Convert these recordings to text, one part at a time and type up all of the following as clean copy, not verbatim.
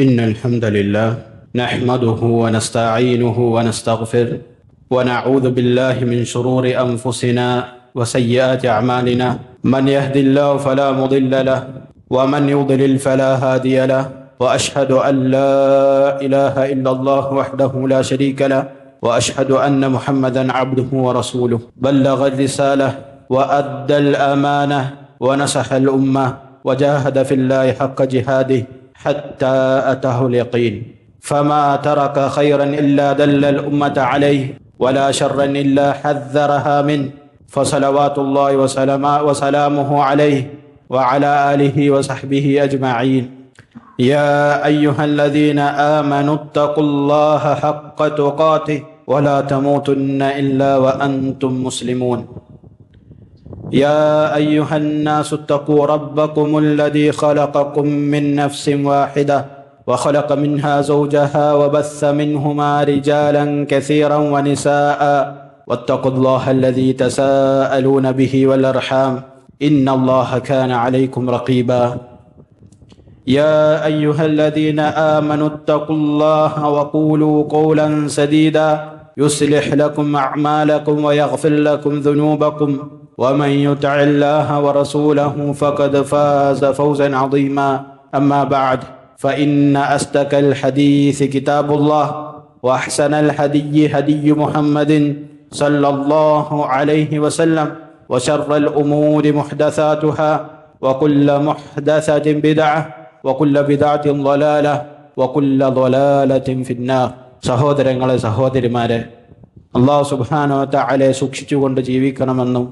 إن الحمد لله نحمده ونستعينه ونستغفره ونعوذ بالله من شرور أنفسنا وسيئات أعمالنا. من يهد الله فلا مضل له ومن يضلل فلا هادي له، وأشهد أن لا إله إلا الله وحده لا شريك له، وأشهد أن محمدا عبده ورسوله. بلغ الرسالة وأدى الأمانة ونصح الأمة وجاهد في الله حق جهاده حتى أتاه اليقين. فما ترك خيرا إلا دل الأمة عليه، ولا شرا إلا حذرها منه، فصلوات الله وسلامه عليه وعلى آله وصحبه أجمعين. يا أيها الذين آمنوا اتقوا الله حق تقاته ولا تموتن إلا وأنتم مسلمون. يا أيها الناس اتقوا ربكم الذي خلقكم من نفس واحدة وخلق منها زوجها وبث منهما رجالا كثيرا ونساء، واتقوا الله الذي تساءلون به والأرحام إن الله كان عليكم رقيبا. يا أيها الذين آمنوا اتقوا الله وقولوا قولا سديدا يصلح لكم أعمالكم ويغفر لكم ذنوبكم، ومن يطع الله ورسوله فقد فاز فوزا عظيما. أما بعد، فإن أصدق الحديث كتاب الله، وأحسن الهدي هدي محمد صلى الله عليه وسلم، وشر الأمور محدثاتها، وكل محدثة بدعة، وكل بدعة ضلالة، وكل ضلالة في النار. സഹോദരങ്ങളെ, സഹോദരിമാരെ, അല്ലാഹു സുബ്ഹാനഹു വ തആലയെ സൂക്ഷിച്ചുകൊണ്ട് ജീവിക്കണമെന്നും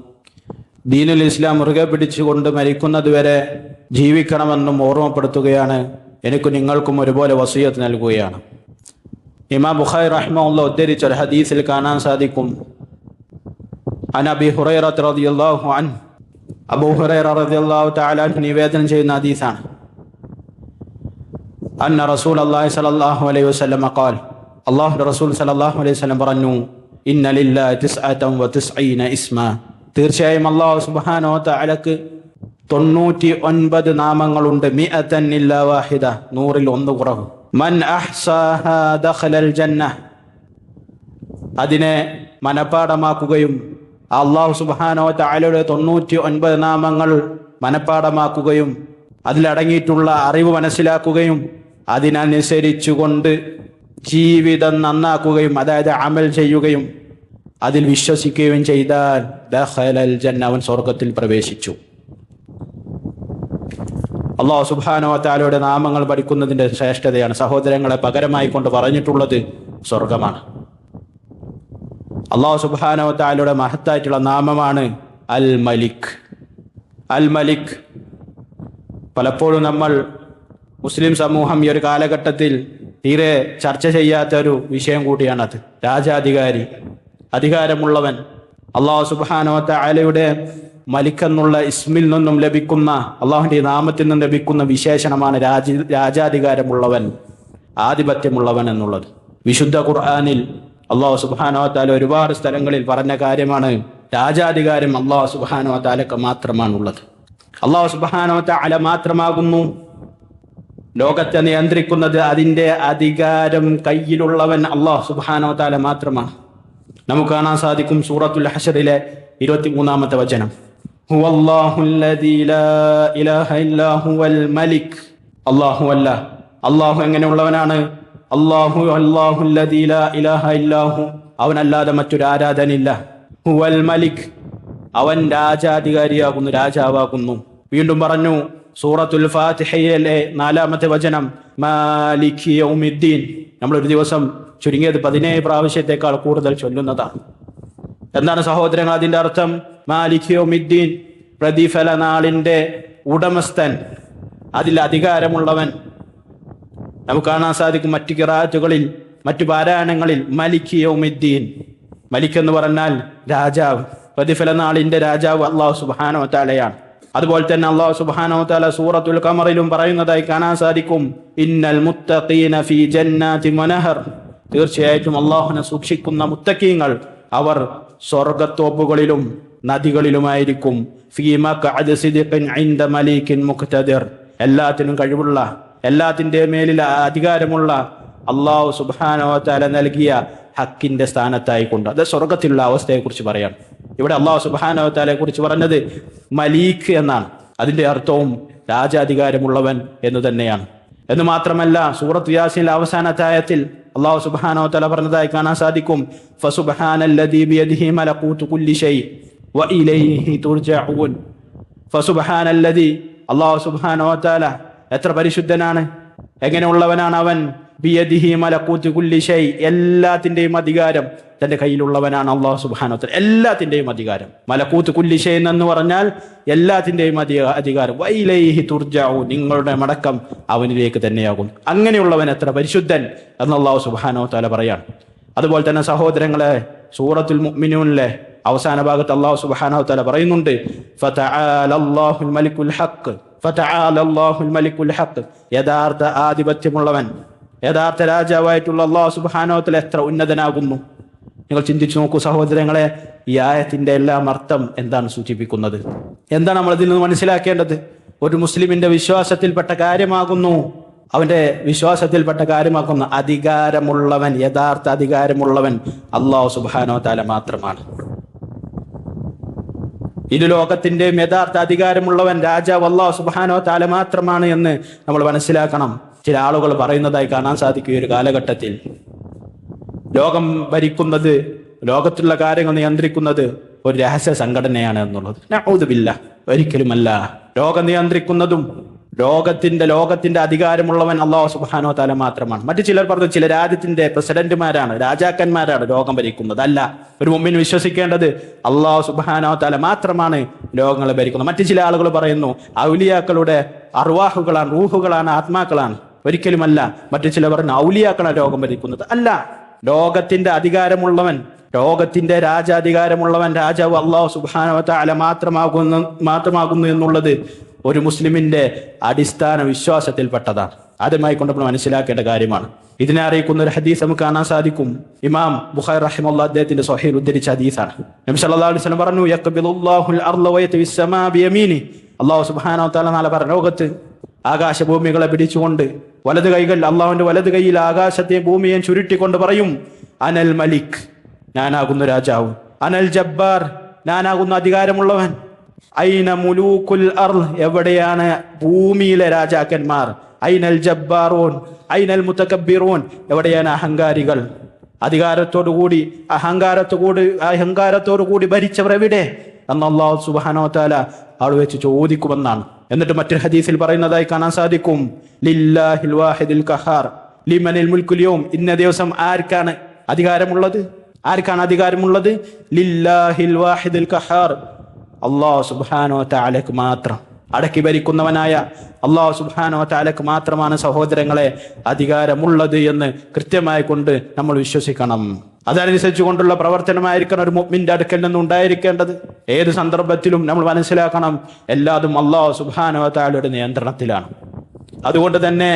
ദീനുൽ ഇസ്ലാം മുറുകെ പിടിച്ചുകൊണ്ട് മരിക്കുന്നതുവരെ ജീവിക്കണമെന്നും ഓർമ്മപ്പെടുത്തുകയാണ്. എനിക്ക് നിങ്ങൾക്കും ഒരുപോലെ വസിയത്ത് നൽകുകയാണ്. ഇമാം ബുഖാരി റഹിമഹുല്ലാഹ് ഉദ്ധരിച്ച ഒരു ഹദീസിൽ കാണാൻ സാധിക്കും, അൻ അബീ ഹുറൈറ റളിയല്ലാഹു അൻഹു, അബൂ ഹുറൈറ റളിയല്ലാഹു തആല അൻഹു നിവേദനം ചെയ്യുന്ന ഹദീസാണ്. അന്ന റസൂലുള്ളാഹി സ്വല്ലല്ലാഹു അലൈഹി വസല്ലം ഖാൽ, അല്ലാഹുവിന്റെ റസൂൽ സ്വല്ലല്ലാഹു അലൈഹി വസല്ലം പറഞ്ഞു, ഇന്ന ലില്ലാഹി 99 ഇസ്മാ, തീർച്ചയായും അല്ലാഹു സുബ്ഹാനഹു വ തആലക്ക് 99 നാമങ്ങളുണ്ട്. മിഅതൻ ഇല്ലാ വാഹിദ, 100-ൽ 1 കുറവ്. മൻ അഹ്സാഹാ ദഖലൽ ജന്ന, അതിനെ മനപ്പാടമാക്കുകയും അല്ലാഹു സുബ്ഹാനഹു വ തആലയുടെ 99 നാമങ്ങൾ മനപ്പാടമാക്കുകയും അതിലടങ്ങിയിട്ടുള്ള അറിവ് മനസ്സിലാക്കുകയും അതിനനുസരിച്ചുകൊണ്ട് ജീവിതം നന്നാക്കുകയും, അതായത് അമൽ ചെയ്യുകയും അതിൽ വിശ്വസിക്കുകയും ചെയ്താൽ ദഖലൽ ജന്ന, അവൻ സ്വർഗത്തിൽ പ്രവേശിച്ചു. അല്ലാഹു സുബ്ഹാനഹു വ തആലയുടെ നാമങ്ങൾ പഠിക്കുന്നതിന്റെ ശ്രേഷ്ഠതയാണ് സഹോദരങ്ങളെ പകരമായി കൊണ്ട് പറഞ്ഞിട്ടുള്ളത് സ്വർഗമാണ്. അല്ലാഹു സുബ്ഹാനഹു വ തആലയുടെ മഹത്തായിട്ടുള്ള നാമമാണ് അൽ മലിക്. അൽ മലിക് പലപ്പോഴും നമ്മൾ മുസ്ലിം സമൂഹം ഈ ഒരു കാലഘട്ടത്തിൽ തീരെ ചർച്ച ചെയ്യാത്ത ഒരു വിഷയം കൂടിയാണത്. രാജാധികാരി, അധികാരമുള്ളവൻ. അല്ലാഹു സുബ്ഹാനഹു വ തആലയുടെ മലിക് എന്നുള്ള ഇസ്മിൽ നിന്നും ലഭിക്കുന്ന, അള്ളാഹുവിന്റെ നാമത്തിൽ നിന്നും ലഭിക്കുന്ന വിശേഷണമാണ് രാജാധികാരമുള്ളവൻ, ആധിപത്യമുള്ളവൻ എന്നുള്ളത്. വിശുദ്ധ ഖുർആനിൽ അല്ലാഹു സുബ്ഹാനഹു വ തആല ഒരുപാട് സ്ഥലങ്ങളിൽ പറഞ്ഞ കാര്യമാണ്. രാജാധികാരം അല്ലാഹു സുബ്ഹാനഹു വ തആലക്ക് മാത്രമാണുള്ളത്. അല്ലാഹു സുബ്ഹാനഹു വ തആല മാത്രമാകുന്നു ലോകത്തെ നിയന്ത്രിക്കുന്നത്. അതിന്റെ അധികാരം കയ്യിലുള്ളവൻ അല്ലാഹു സുബ്ഹാനഹു വ തആല മാത്രമാണ്. നമുക്ക് കാണാൻ സാധിക്കും സൂറത്തുൽ ഹശറിലെ 23-ാമത്തെ വചനം, ഹുവല്ലാഹുല്ലദീ ലാ ഇലാഹ ഇല്ലാ ഹുവൽ മലിക്. അല്ലാഹു അല്ല, അല്ലാഹു എങ്ങനെയുള്ളവനാണ്? അല്ലാഹുല്ലദീ ലാ ഇലാഹ ഇല്ലാ ഹു, അവനല്ലാതെ മറ്റൊരു ആരാധനയില്ല. ഹുവൽ മലിക്, അവൻ രാജാധികാരിയാകുന്നു, രാജാവാകുന്നു. വീണ്ടും പറഞ്ഞു സൂറത്തുൽ ഫാത്തിഹയിലെ 4-ാമത്തെ വചനം, മാലികി യൗമിദ്ദീൻ. നമ്മളൊരു ദിവസം ചുരുങ്ങിയത് 17 പ്രാവശ്യത്തേക്കാൾ കൂടുതൽ ചൊല്ലുന്നതാണ്. എന്താണ് സഹോദരങ്ങൾ അതിന്റെ അർത്ഥം? മാലികി യൗമിദ്ദീൻ, പ്രതിഫല നാളിന്റെ ഉടമസ്ഥൻ, അതിൽ അധികാരമുള്ളവൻ. നമുക്ക് കാണാൻ സാധിക്കും മറ്റു ഖിറാഅത്തുകളിൽ, മറ്റു പാരായണങ്ങളിൽ മലികി യൗമിദ്ദീൻ. മലിക് എന്ന് പറഞ്ഞാൽ രാജാവ്, പ്രതിഫല നാളിന്റെ രാജാവ് അല്ലാഹു സുബ്ഹാനഹു വ തആലയാണ്. അതുപോലെ തന്നെ അല്ലാഹു സുബ്ഹാനഹു വ തആല സൂറത്തുൽ ഖമറിലും പറയുന്നതായി കാണാൻ സാധിക്കും, ഇന്നൽ മുത്തഖീന ഫീ ജന്നാതിൻ വനഹർ, തീർച്ചയായിട്ടും അല്ലാഹുവിനെ സൂക്ഷിക്കുന്ന മുത്തഖീങ്ങൾ അവർ സ്വർഗത്തോപ്പുകളിലും നദികളിലുമായിരിക്കും. ഫീ മഖഅദി സിദ്ഖിൻ ഇൻദ മലീകിൻ മുഖ്തദിർ, എല്ലാത്തിനും കഴിവുള്ള എല്ലാത്തിൻ്റെ മേലിൽ അധികാരമുള്ള അള്ളാഹു സുബ്ഹാനഹു വ തആല നൽകിയ ഹക്കിന്റെ സ്ഥാനത്തായിക്കൊണ്ട്. അത് സ്വർഗത്തിലുള്ള അവസ്ഥയെക്കുറിച്ച് പറയാണ്. ഇവിടെ അള്ളാഹു സുബ്ഹാനഹു വ തആലയെ കുറിച്ച് പറഞ്ഞത് മലീഖ് എന്നാണ്. അതിന്റെ അർത്ഥവും രാജാധികാരമുള്ളവൻ എന്ന് തന്നെയാണ്. എന്ന് മാത്രമല്ല, സൂറത്ത് യാസീനിലെ അവസാനത്തെ ആയത്തിൽ അള്ളാഹു സുബ്ഹാനഹു വ തആല പറഞ്ഞതായി കാണാൻ സാധിക്കും, ഫസുബ്ഹാനല്ലദീ ബിയദിഹി മലകൂതു കുല്ലി ഷൈ വ ഇലൈഹി തുർജഊൻ. ഫസുബ്ഹാനല്ലദീ, അള്ളാഹു സുബ്ഹാനഹു വ തആല എത്ര പരിശുദ്ധനാണ്, എങ്ങനെയുള്ളവനാണ് അവൻ. ബിയദിഹി മലകൂതു കുല്ലി ഷൈ, എല്ലാത്തിന്റെയും അധികാരം തന്റെ കയ്യിലുള്ളവനാണ് അള്ളാഹു സുബ്ഹാനഹു വ തആല. എല്ലാത്തിന്റെയും അധികാരം, മലകൂത്ത് കുല്ലി ഷൈ എന്ന് പറഞ്ഞാൽ എല്ലാത്തിന്റെയും അധികാരം. വഇലൈഹി തുർജഊൻ, നിങ്ങളുടെ മടക്കം അവനിലേക്ക് തന്നെയാകും. അങ്ങനെയുള്ളവൻ എത്ര പരിശുദ്ധൻ എന്ന് അള്ളാഹു സുബ്ഹാനഹു വ തആല പറയാണ്. അതുപോലെ തന്നെ സഹോദരങ്ങളെ, സൂറത്തുൽ മുഅ്മിനൂനിലെ അവസാന ഭാഗത്ത് അള്ളാഹു സുബ്ഹാനഹു വ തആല പറയുന്നുണ്ട്, ഫതആലല്ലാഹുൽ മലിക്കുൽ ഹഖ്, ഫതആലല്ലാഹുൽ മലിക്കുൽ ഹഖ്, യഥാർത്ഥ ആധിപത്യമുള്ളവൻ, യഥാർത്ഥ രാജാവായിട്ടുള്ള അള്ളാഹു സുബ്ഹാനഹു വ തആല എത്ര ഉന്നതനാകുന്നു. നിങ്ങൾ ചിന്തിച്ചു നോക്കൂ സഹോദരങ്ങളെ, ഈ ആയത്തിന്റെ എല്ലാം അർത്ഥം എന്താണ് സൂചിപ്പിക്കുന്നത്? എന്താണ് നമ്മൾ ഇതിൽ നിന്ന് മനസ്സിലാക്കേണ്ടത്? ഒരു മുസ്ലിമിന്റെ വിശ്വാസത്തിൽപ്പെട്ട കാര്യമാകുന്നു, അവന്റെ വിശ്വാസത്തിൽപ്പെട്ട കാര്യമാകുന്ന അധികാരമുള്ളവൻ, യഥാർത്ഥ അധികാരമുള്ളവൻ അള്ളാഹു സുബ്ഹാനഹു വ തആല മാത്രമാണ്. ഇരു ലോകത്തിന്റെയും യഥാർത്ഥ അധികാരമുള്ളവൻ രാജാവ് അള്ളാഹു സുബ്ഹാനഹു വ തആല മാത്രമാണ് എന്ന് നമ്മൾ മനസ്സിലാക്കണം. ചില ആളുകൾ പറയുന്നതായി കാണാൻ സാധിക്കും, ഈ ഒരു കാലഘട്ടത്തിൽ ലോകം ഭരിക്കുന്നത്, ലോകത്തുള്ള കാര്യങ്ങൾ നിയന്ത്രിക്കുന്നത് ഒരു രഹസ്യ സംഘടനയാണ് എന്നുള്ളത്. നഊദു ബില്ലാഹ്, ഒരിക്കലുമല്ല. ലോകം നിയന്ത്രിക്കുന്നതും ലോകത്തിന്റെ അധികാരമുള്ളവൻ അള്ളാഹു സുബ്ഹാനഹു വ തആല മാത്രമാണ്. മറ്റു ചിലർ പറഞ്ഞു ചില രാജ്യത്തിന്റെ പ്രസിഡന്റുമാരാണ്, രാജാക്കന്മാരാണ് ലോകം ഭരിക്കുന്നത്. അല്ല, ഒരു മുഅ്മിൻ വിശ്വസിക്കേണ്ടത് അള്ളാഹു സുബ്ഹാനഹു വ തആല മാത്രമാണ് ലോകങ്ങളെ ഭരിക്കുന്നത്. മറ്റു ചില ആളുകൾ പറയുന്നു ഔലിയാക്കളുടെ അർവാഹുകളാണ്, റൂഹുകളാണ്, ആത്മാക്കളാണ്. ഒരിക്കലുമല്ല. മറ്റു ചിലർ പറഞ്ഞു ഔലിയാക്കളാണ് ലോകം ഭരിക്കുന്നത്. അല്ല, ലോകത്തിന്റെ അധികാരമുള്ളവൻ, ലോകത്തിന്റെ രാജാധികാരമുള്ളവൻ രാജാവ് അള്ളാഹു സുബ്ഹാനഹു വ തആല മാത്രമാകുന്നു എന്നുള്ളത് ഒരു മുസ്ലിമിന്റെ അടിസ്ഥാന വിശ്വാസത്തിൽപ്പെട്ടതാണ്. ആദ്യമായി കൊണ്ട് നമ്മൾ മനസ്സിലാക്കേണ്ട കാര്യമാണ്. ഇതിനെ അറിയിക്കുന്ന ഒരു ഹദീസ് നമുക്ക് കാണാൻ സാധിക്കും. ഇമാം ബുഖാരി റഹിമഹുല്ലാഹ് അദ്ദേഹത്തിന്റെ സ്വഹീഹ് ഉദ്ധരിച്ച ഹദീസാണ്. നബി സല്ലല്ലാഹു അലൈഹി വസല്ലം പറഞ്ഞു, യഖ്ബിലുല്ലാഹുൽ അർള വയത്വിസ് സമാ ബിയമീനി. അള്ളാഹു സുബ്ഹാനഹു വ തആല നാളെ പരലോകത്ത് ആകാശഭൂമികളെ പിടിച്ചുകൊണ്ട് വലത് കൈകൾ, അള്ളാഹുവിന്റെ വലത് കൈയിൽ ആകാശത്തെയും ഭൂമിയെയും ചുരുട്ടിക്കൊണ്ട് പറയും, അനൽ മലിക്, ഞാനാകുന്നു രാജാവ്, അനൽ ജബ്ബാർ, ഞാനാകുന്നു അധികാരമുള്ളവൻ, ഐന മുലൂകുൽ അർള്, എവിടെയാണ് ഭൂമിയിലെ രാജാക്കന്മാർ, ഐനൽ ജബ്ബാറൂൻ, ഐനൽ മുതകബ്ബിറൂൻ, എവിടെയാണ് അഹങ്കാരികൾ, അഹങ്കാരത്തോടു കൂടി ഭരിച്ചവർ എവിടെ എന്ന് അല്ലാഹു സുബ്ഹാനഹു വ തആല ആൾ വെച്ച് ചോദിക്കുമെന്നാണ്. എന്നിട്ട് മറ്റൊരു ഹദീസിൽ പറയുന്നതായി കാണാൻ സാധിക്കും, ലില്ലാഹിൽ വാഹിദിൽ ഖഹാർ ലിമനിൽ മുൽക്കുൽ യൗം, ഇന്ന ദിവസം ആർക്കാണ് അധികാരമുള്ളത്? ആർക്കാണ് അധികാരമുള്ളത്? ലില്ലാഹിൽ വാഹിദിൽ ഖഹാർ, അല്ലാഹു സുബ്ഹാനഹു വ തആലക്ക് മാത്രം, അടക്കി ഭരിക്കുന്നവനായ അല്ലാഹു സുബ്ഹാനഹു വ തആലക്ക് മാത്രമാണ് സഹോദരങ്ങളെ അധികാരമുള്ളത് എന്ന് കൃത്യമായി കൊണ്ട് നമ്മൾ വിശ്വസിക്കണം. അതനുസരിച്ച് കൊണ്ടുള്ള പ്രവർത്തനമായിരിക്കണം ഒരു മുഅ്മിന്റെ അടുക്കൽ നിന്ന് ഉണ്ടായിരിക്കേണ്ടത്. ഏത് സന്ദർഭത്തിലും നമ്മൾ മനസ്സിലാക്കണം, എല്ലാതും അല്ലാഹു സുബ്ഹാനഹു വ തആലയുടെ നിയന്ത്രണത്തിലാണ്. അതുകൊണ്ട് തന്നെ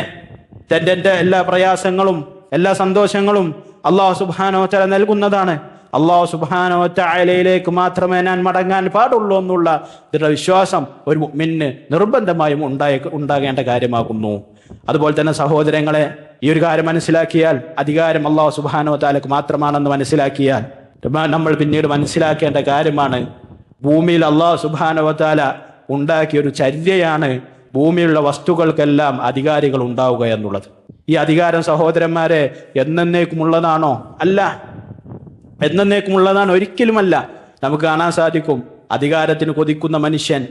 തന്റെ എല്ലാ പ്രയാസങ്ങളും എല്ലാ സന്തോഷങ്ങളും അല്ലാഹു സുബ്ഹാനഹു വ തആല നൽകുന്നതാണ്. അല്ലാഹു സുബ്ഹാനഹു വ തആലയിലേക്ക് മാത്രമേ ഞാൻ മടങ്ങാൻ പാടുള്ളൂ എന്നുള്ള ദൃഢവിശ്വാസം ഒരു മുഅ്മിന് നിർബന്ധമായും ഉണ്ടാകേണ്ട കാര്യമാകുന്നു. അതുപോലെ തന്നെ സഹോദരങ്ങളെ, ഈ ഒരു കാര്യം മനസ്സിലാക്കിയാൽ, അധികാരം അല്ലാഹു സുബ്ഹാനഹു വ തആലക്ക് മാത്രമാണെന്ന് മനസ്സിലാക്കിയാൽ, നമ്മൾ പിന്നീട് മനസ്സിലാക്കേണ്ട കാര്യമാണ്, ഭൂമിയിൽ അല്ലാഹു സുബ്ഹാനഹു വ തആല ഉണ്ടാക്കിയ ഒരു ചര്യയാണ് ഭൂമിയിലുള്ള വസ്തുക്കൾക്കെല്ലാം അധികാരികൾ ഉണ്ടാവുക എന്നുള്ളത്. ഈ അധികാരം സഹോദരന്മാരെ എന്നേക്കുമുള്ളതാണോ? അല്ല, എന്നേക്കുമുള്ളതാണ് ഒരിക്കലുമല്ല. നമുക്ക് കാണാൻ സാധിക്കും, അധികാരത്തിന് കൊതിക്കുന്ന മനുഷ്യൻ,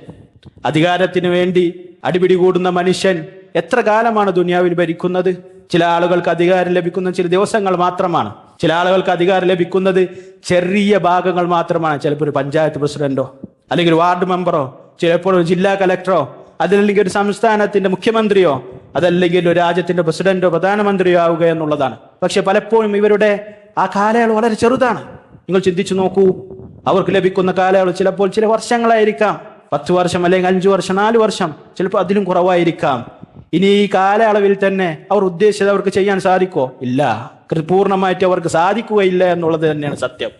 അധികാരത്തിന് വേണ്ടി അടിപിടി കൂടുന്ന മനുഷ്യൻ എത്ര കാലമാണ് ദുനിയാവിൽ ഭരിക്കുന്നത്? ചില ആളുകൾക്ക് അധികാരം ലഭിക്കുന്ന ചില ദിവസങ്ങൾ മാത്രമാണ്. ചില ആളുകൾക്ക് അധികാരം ലഭിക്കുന്നത് ചെറിയ ഭാഗങ്ങൾ മാത്രമാണ്. ചിലപ്പോൾ ഒരു പഞ്ചായത്ത് പ്രസിഡന്റോ, അല്ലെങ്കിൽ വാർഡ് മെമ്പറോ, ചിലപ്പോൾ ഒരു ജില്ലാ കലക്ടറോ, അതല്ലെങ്കിൽ ഒരു സംസ്ഥാനത്തിന്റെ മുഖ്യമന്ത്രിയോ, അതല്ലെങ്കിൽ ഒരു രാജ്യത്തിന്റെ പ്രസിഡന്റോ പ്രധാനമന്ത്രിയോ ആവുക എന്നുള്ളതാണ്. പക്ഷെ പലപ്പോഴും ഇവരുടെ ആ കാലയളവ് വളരെ ചെറുതാണ്. നിങ്ങൾ ചിന്തിച്ചു നോക്കൂ, അവർക്ക് ലഭിക്കുന്ന കാലയളവ് ചിലപ്പോൾ ചില വർഷങ്ങളായിരിക്കാം, 10 വർഷം അല്ലെങ്കിൽ 5 വർഷം 4 വർഷം, ചിലപ്പോൾ അതിലും കുറവായിരിക്കാം. ഇനി ഈ കാലയളവിൽ തന്നെ അവർ ഉദ്ദേശിച്ചത് അവർക്ക് ചെയ്യാൻ സാധിക്കോ? ഇല്ല, പൂർണ്ണമായിട്ട് അവർക്ക് സാധിക്കുകയില്ല എന്നുള്ളത് തന്നെയാണ് സത്യം.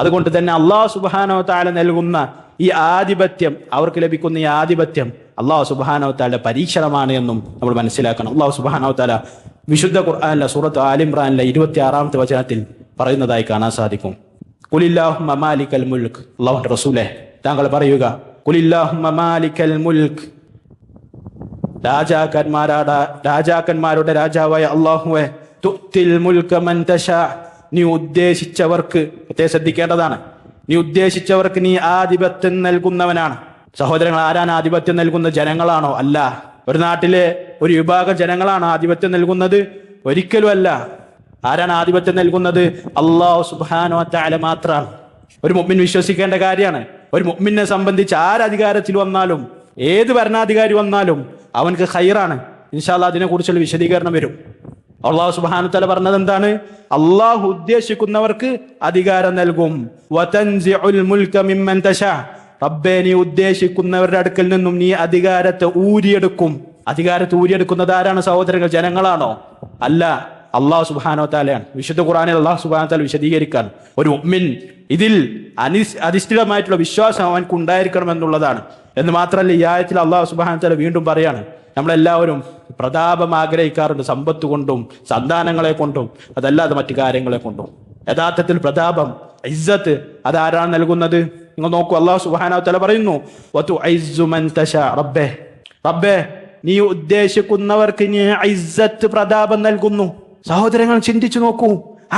അതുകൊണ്ട് തന്നെ അല്ലാഹു സുബ്ഹാനഹു വ തആല നൽകുന്ന ഈ ആധിപത്യം അവർക്ക് ലഭിക്കുന്ന ഈ ആധിപത്യം അല്ലാഹു സുബ്ഹാനഹു വ തആല പരീക്ഷണമാണ് എന്നും നമ്മൾ മനസ്സിലാക്കണം. അല്ലാഹു സുബ്ഹാനഹു വ തആല വിശുദ്ധ ഖുർആനിലെ സൂറത്ത് ആൽ ഇംറാനിലെ 26-ാമത്തെ വചനത്തിൽ പറയുന്നതായി കാണാൻ സാധിക്കും. ഖുലില്ലാഹുമ്മ മാലിക്കൽ മുൽക്ക്, അല്ലാഹുവിന്റെ റസൂലേ താങ്കൾ പറയുക, ഖുലില്ലാഹുമ്മ മാലിക്കൽ മുൽക്ക്, രാജാക്കന്മാരുടെ രാജാവായ അല്ലാഹുവേ, തുത്തിൽ മുൽക മൻ തശാ, നീ ഉദ്ദേശിച്ചവർക്ക്, ശ്രദ്ധിക്കേണ്ടതാണ്, നീ ഉദ്ദേശിച്ചവർക്ക് നീ ആധിപത്യം നൽകുന്നവനാണ്. സഹോദരങ്ങൾ, ആരാണ് ആധിപത്യം നൽകുന്നത്? ജനങ്ങളാണോ? അല്ല. ഒരു നാട്ടിലെ ഒരു വിഭാഗം ജനങ്ങളാണ് ആധിപത്യം നൽകുന്നത്? ഒരിക്കലും അല്ല. ആരാണ് ആധിപത്യം നൽകുന്നത്? അല്ലാഹു സുബ്ഹാനഹു വ തആല മാത്രമാണ്. ഒരു മുഅ്മിൻ വിശ്വസിക്കേണ്ട കാര്യമാണ്. ഒരു മുഅ്മിനെ സംബന്ധിച്ച് ആരധികാരത്തിൽ വന്നാലും ഏത് ഭരണാധികാരി വന്നാലും അവൻക്ക് ഖൈറാണ്. ഇൻഷാ അല്ലാഹ് അതിനെ കുറിച്ചുള്ള വിശദീകരണം വരും. അല്ലാഹു സുബ്ഹാനഹു വ തആല പറഞ്ഞത് എന്താണ്? അല്ലാഹു ഉദ്ദേശിക്കുന്നവർക്ക് അധികാരം നൽകും. വതൻസിഉൽ മുൽക മിമ്മൻ തശാ, റബ്ബേ നീ ഉദ്ദേശിക്കുന്നവരുടെ അടുക്കൽ നിന്നും നീ അധികാരത്തെ ഊരിയെടുക്കും. അധികാരത്തെ ഊരിയെടുക്കുന്നത് ആരാണ് സഹോദരങ്ങൾ? ജനങ്ങളാണോ? അല്ല, അല്ലാഹു സുബ്ഹാനഹു വ തആലയാണ്. വിശുദ്ധ ഖുർആനിൽ അല്ലാഹു സുബ്ഹാനഹു വ തആല വിശദീകരിക്കാൻ ഒരു മുഅ്മിൻ ഇതിൽ അധിഷ്ഠിതമായിട്ടുള്ള വിശ്വാസം അവൻക്ക് ഉണ്ടായിരിക്കണം എന്നുള്ളതാണ്. എന്ന് മാത്രമല്ല, ഈ ആയത്തിൽ അല്ലാഹു സുബ്ഹാനഹു വ തആല വീണ്ടും പറയാണ്, നമ്മളെല്ലാവരും പ്രതാപം ആഗ്രഹിക്കാറുണ്ട്, സമ്പത്ത് കൊണ്ടും സന്താനങ്ങളെ കൊണ്ടും അതല്ലാതെ മറ്റു കാര്യങ്ങളെ കൊണ്ടും. യഥാർത്ഥത്തിൽ പ്രതാപം, ഇസ്സത്ത് അതാരാണ് നൽകുന്നത്? നിങ്ങൾ നോക്കൂ, അല്ലാഹു സുബ്ഹാനഹു വ തആല പറയുന്നു, വതുഇസ്സു മൻ തശാ, റബ്ബേ നീ ഉദ്ദേശിക്കുന്നവർക്ക് നീ ഇസ്സത്ത്, പ്രതാപം നൽകുന്നു. സഹോദരങ്ങൾ ചിന്തിച്ചു നോക്കൂ,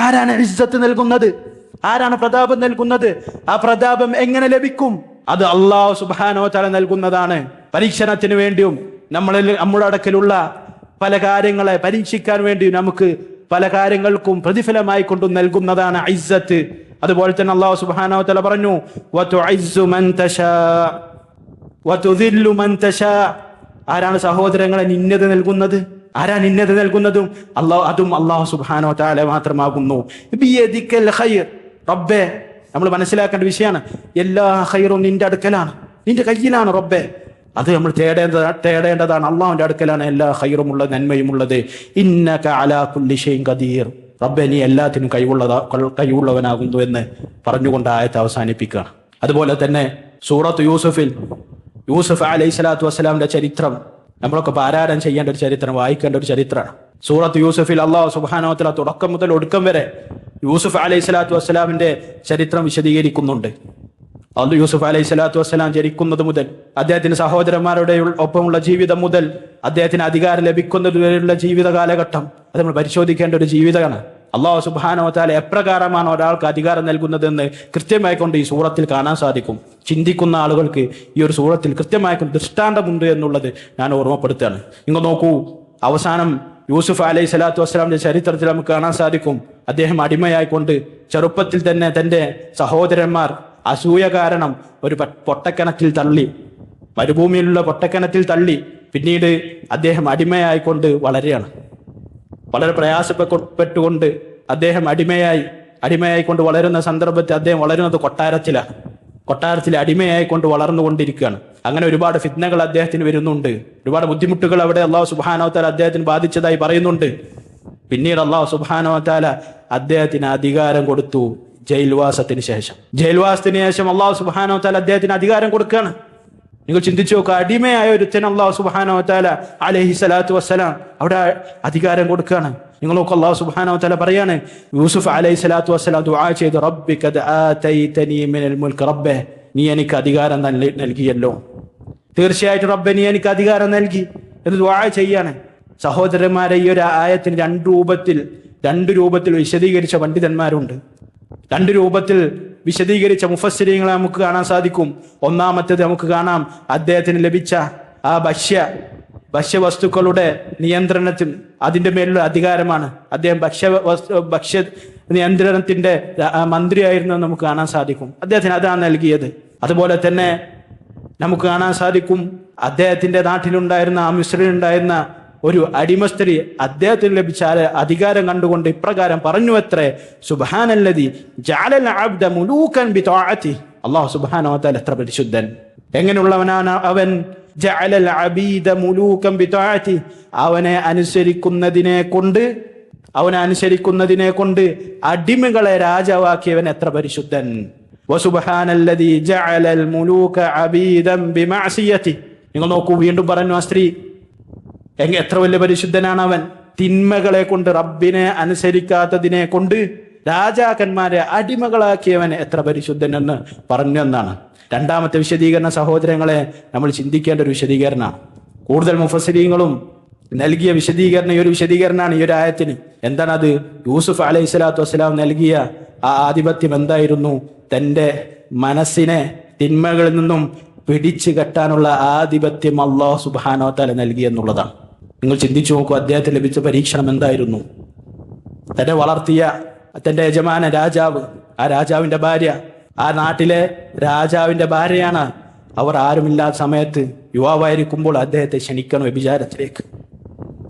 ആരാണ് ഇസ്സത്ത് നൽകുന്നത്? ആരാണ് പ്രതാപം നൽകുന്നത്? ആ പ്രതാപം എങ്ങനെ ലഭിക്കും? അത് അല്ലാഹു സുബ്ഹാനഹു വ തആല നൽകുന്നതാണ്. പരീക്ഷണത്തിന് വേണ്ടിയും നമ്മുടെ അടുക്കലുള്ള പല കാര്യങ്ങളെ പരീക്ഷിക്കാൻ വേണ്ടി നമുക്ക് പല കാര്യങ്ങൾക്കും പ്രതിഫലമായി കൊണ്ടു നൽകുന്നതാണ് ഇസ്സത്ത്. അതുപോലെ തന്നെ അല്ലാഹു സുബ്ഹാനഹു വ തആല പറഞ്ഞു, വതുഇസ്സു മൻ തശാ വതുദില്ലു മൻ തശാ. ആരാണ് സഹോദരങ്ങളെ നിന്നത നൽകുന്നത്? ആരാ നിന്നത നൽകുന്നതും? അതും അല്ലാഹു സുബ്ഹാനഹു വ തആല മാത്രമാകുന്നു. ബിയദിക്കൽ ഖൈർ, റബ്ബേ നമ്മൾ മനസ്സിലാക്കേണ്ട വിഷയമാണ്, എല്ലാ ഖൈറും നിന്റെ അടുക്കലാണ്, നിന്റെ കയ്യിലാണ് റബ്ബേ. അത് നമ്മൾ തേടേണ്ടതാണ്. അള്ളാഹുവിന്റെ അടുക്കലാണ് എല്ലാ ഖൈറും ഉള്ളത്, നന്മയും ഉള്ളത്. ഇന്നക അലാ കുല്ലി ഷൈഇൻ ഖദീർ, റബ്ബേ നീ എല്ലാത്തിനും കഴിവുള്ളവനാകുന്നു എന്ന് പറഞ്ഞുകൊണ്ട് ആയത്ത് അവസാനിപ്പിക്കുകയാണ്. അതുപോലെ തന്നെ സൂറത്ത് യൂസുഫിൽ യൂസുഫ് അലൈഹിസ്സലാത്തു വസ്സലാമിന്റെ ചരിത്രം നമ്മളൊക്കെ പാരായണം ചെയ്യേണ്ട ഒരു ചരിത്രം, വായിക്കേണ്ട ഒരു ചരിത്രമാണ്. സൂറത്ത് യൂസുഫിൽ അല്ലാഹു സുബ്ഹാനഹു വ തആല തുടക്കം മുതൽ ഒടുക്കം വരെ യൂസുഫ് അലൈഹിസ്സലാത്തു വസ്സലാമിന്റെ ചരിത്രം വിശദീകരിക്കുന്നുണ്ട്. അത് യൂസുഫ് അലൈഹിസ്സലാത്തു വസ്സലാം ജനിക്കുന്നത് മുതൽ അദ്ദേഹത്തിന്റെ സഹോദരന്മാരുടെ ഒപ്പമുള്ള ജീവിതം മുതൽ അദ്ദേഹത്തിന് അധികാരം ലഭിക്കുന്നതുവരെയുള്ള ജീവിത കാലഘട്ടം അത് നമ്മൾ പരിശോധിക്കേണ്ട ഒരു ജീവിതമാണ്. അല്ലാഹു സുബ്ഹാനഹു വ തആല എപ്രകാരമാണ് ഒരാൾക്ക് അധികാരം നൽകുന്നതെന്ന് കൃത്യമായി കൊണ്ട് ഈ സൂറത്തിൽ കാണാൻ സാധിക്കും. ചിന്തിക്കുന്ന ആളുകൾക്ക് ഈ ഒരു സൂറത്തിൽ കൃത്യമായി ദൃഷ്ടാന്തമുണ്ട് എന്നുള്ളത് ഞാൻ ഓർമ്മപ്പെടുത്തുകയാണ്. നിങ്ങൾ നോക്കൂ, അവസാനം യൂസുഫ് അലൈഹിസ്സലാത്തു വസ്സലാമിന്റെ ചരിത്രത്തിൽ നമുക്ക് കാണാൻ സാധിക്കും, അദ്ദേഹം അടിമയായിക്കൊണ്ട് ചെറുപ്പത്തിൽ തന്നെ തന്റെ സഹോദരന്മാർ അസൂയ കാരണം ഒരു പൊട്ടക്കിണറ്റിൽ തള്ളി, മരുഭൂമിയിലുള്ള പൊട്ടക്കിണറ്റിൽ തള്ളി. പിന്നീട് അദ്ദേഹം അടിമയായിക്കൊണ്ട് വളരെയാണ്, വളരെ പ്രയാസപ്പെട്ടുകൊണ്ട് അദ്ദേഹം അടിമയായിക്കൊണ്ട് വളരുന്ന സന്ദർഭത്തിൽ അദ്ദേഹം വളരുന്നത് കൊട്ടാരത്തിൽ അടിമയായിക്കൊണ്ട് വളർന്നുകൊണ്ടിരിക്കുകയാണ്. അങ്ങനെ ഒരുപാട് ഫിത്നകൾ അദ്ദേഹത്തിന് വരുന്നുണ്ട്, ഒരുപാട് ബുദ്ധിമുട്ടുകൾ അവിടെ അല്ലാഹു സുബ്ഹാനഹു വ തആല അദ്ദേഹത്തിന് ബാധിച്ചതായി പറയുന്നുണ്ട്. പിന്നീട് അല്ലാഹു സുബ്ഹാനഹു വ തആല അദ്ദേഹത്തിന് അധികാരം കൊടുത്തു. ജയിൽവാസത്തിന് ശേഷം അല്ലാഹു സുബ്ഹാനഹു വ തആല അദ്ദേഹത്തിന് അധികാരം കൊടുക്കുകയാണ്. നിങ്ങൾ ചിന്തിച്ചു നോക്കുക, അടിമയായ ഒരുത്തൻ അല്ലാഹു സുബ്ഹാനഹു വ തആല അലൈഹിസ്സലാത്തു വസ്സലാം അവിടെ അധികാരം കൊടുക്കുകയാണ്. നിങ്ങൾ നോക്കുക, അല്ലാഹു സുബ്ഹാനഹു വ തആല പറയാണ്, യൂസുഫ് അലൈഹിസ്സലാത്തു വസ്സലാം ദുആ ചെയ്തു, റബ്ബി ഖദ് ആതൈതനി മിനൽ മുൽക്ക്, റബ്ബേ നീ എനിക്ക് അധികാരം നൽകിയല്ലോ, തീർച്ചയായിട്ടും റബ്ബേ നീ എനിക്ക് അധികാരം നൽകി എന്ന് ദുആ ചെയ്യാണ്. സഹോദരന്മാരെ, ഈ ഒരു ആയത്തിന് രണ്ട് രൂപത്തിൽ വിശദീകരിച്ച പണ്ഡിതന്മാരുണ്ട്. രണ്ട് രൂപത്തിൽ വിശദീകരിച്ച മുഫസ്സിരീങ്ങളെ നമുക്ക് കാണാൻ സാധിക്കും. ഒന്നാമത്തേത് നമുക്ക് കാണാം, അദ്ദേഹത്തിന് ലഭിച്ച ആ ഭക്ഷ്യവസ്തുക്കളുടെ നിയന്ത്രണത്തിൽ അതിന്റെ മേലുള്ള അധികാരമാണ്. അദ്ദേഹം ഭക്ഷ്യ നിയന്ത്രണത്തിന്റെ മന്ത്രിയായിരുന്നു നമുക്ക് കാണാൻ സാധിക്കും. അദ്ദേഹത്തിന് അതാണ് നൽകിയത്. അതുപോലെ തന്നെ നമുക്ക് കാണാൻ സാധിക്കും, അദ്ദേഹത്തിന്റെ നാട്ടിലുണ്ടായിരുന്ന ആ മിസ്രിലുണ്ടായിരുന്ന ഒരു അടിമ സ്ത്രീ അദ്ദേഹത്തിന് ലഭിച്ച അധികാരം കണ്ടുകൊണ്ട് ഇപ്രകാരം പറഞ്ഞു അത്രേ, സുബ്ഹാനല്ലദി ജഅലൽ അബ്ദ മുലൂകൻ ബിതഅതിഹി, അല്ലാഹു സുബ്ഹാനഹു വ തആല എത്ര പരിശുദ്ധൻ, എങ്ങനെയുള്ളവനാണ് അവൻ, ജഅലൽ അബീദ മുലൂകൻ ബിതഅതിഹി, അവനെ അനുസരിക്കുന്നതിനെ കൊണ്ട് അടിമകളെ രാജാവാക്കിയവൻ എത്ര പരിശുദ്ധൻ. വസുബ്ഹാനല്ലദീ ജഅലൽ മുലൂക അബീദൻ ബിമഅസിയതി. നിങ്ങൾ നോക്കൂ, വീണ്ടും പറഞ്ഞു ആ സ്ത്രീ, എത്ര വലിയ പരിശുദ്ധനാണ് അവൻ. തിന്മകളെ കൊണ്ട്, റബ്ബിനെ അനുസരിക്കാത്തതിനെ കൊണ്ട് രാജാക്കന്മാരെ അടിമകളാക്കിയവൻ എത്ര പരിശുദ്ധനെന്ന് പറഞ്ഞു എന്നാണ്. രണ്ടാമത്തെ വിശദീകരണ സഹോദരങ്ങളെ നമ്മൾ ചിന്തിക്കേണ്ട ഒരു വിശദീകരണമാണ്. കൂടുതൽ മുഫസ്സിരീങ്ങളും നൽകിയ വിശദീകരണം ഈ ഒരു വിശദീകരണമാണ് ഈ ഒരു ആയത്തിന്. എന്താണത്? യൂസുഫ് അലൈഹി സ്വലാത്തു വസ്സലാം നൽകിയ ആ ആധിപത്യം എന്തായിരുന്നു? തൻ്റെ മനസ്സിനെ തിന്മകളിൽ നിന്നും പിടിച്ചു കെട്ടാനുള്ള ആധിപത്യം അല്ലാഹു സുബ്ഹാനഹു വ തആല നൽകി എന്നുള്ളതാണ്. നിങ്ങൾ ചിന്തിച്ചു നോക്കൂ, അദ്ദേഹത്തിന് ലഭിച്ച പരീക്ഷണം എന്തായിരുന്നു? തന്നെ വളർത്തിയ തൻ്റെ യജമാന രാജാവ്, ആ രാജാവിൻ്റെ ഭാര്യ, ആ നാട്ടിലെ രാജാവിൻ്റെ ഭാര്യയാണ്. അവർ ആരുമില്ലാത്ത സമയത്ത് യുവാവായിരിക്കുമ്പോൾ അദ്ദേഹത്തെ ക്ഷണിക്കണം വ്യഭിചാരത്തിലേക്ക്.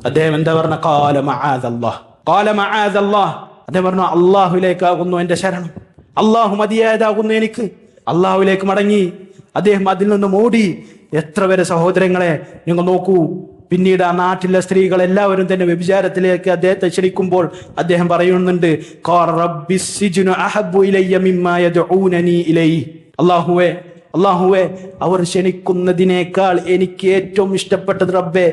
അദ്ദേഹം എന്താ പറഞ്ഞ? ഖാല മഅദല്ലാഹ്, ഖാല മഅദല്ലാഹ്. അദ്ദേഹം പറഞ്ഞു, അള്ളാഹുവിലേക്കാകുന്നു എൻ്റെ ശരണം, അള്ളാഹു മതിയായതാകുന്നു എനിക്ക്. അള്ളാഹുവിലേക്ക് മടങ്ങി അദ്ദേഹം അതിൽ നിന്നും ഓടി. എത്ര വരെ സഹോദരങ്ങളെ നിങ്ങൾ നോക്കൂ. പിന്നീട് ആ നാട്ടിലെ സ്ത്രീകൾ എല്ലാവരും തന്നെ വ്യഭിചാരത്തിലേക്ക് അദ്ദേഹത്തെ ക്ഷണിക്കുമ്പോൾ അദ്ദേഹം പറയുന്നുണ്ട്, അള്ളാഹുവേ, അവർ ക്ഷണിക്കുന്നതിനേക്കാൾ എനിക്ക് ഏറ്റവും ഇഷ്ടപ്പെട്ടത് റബ്ബേ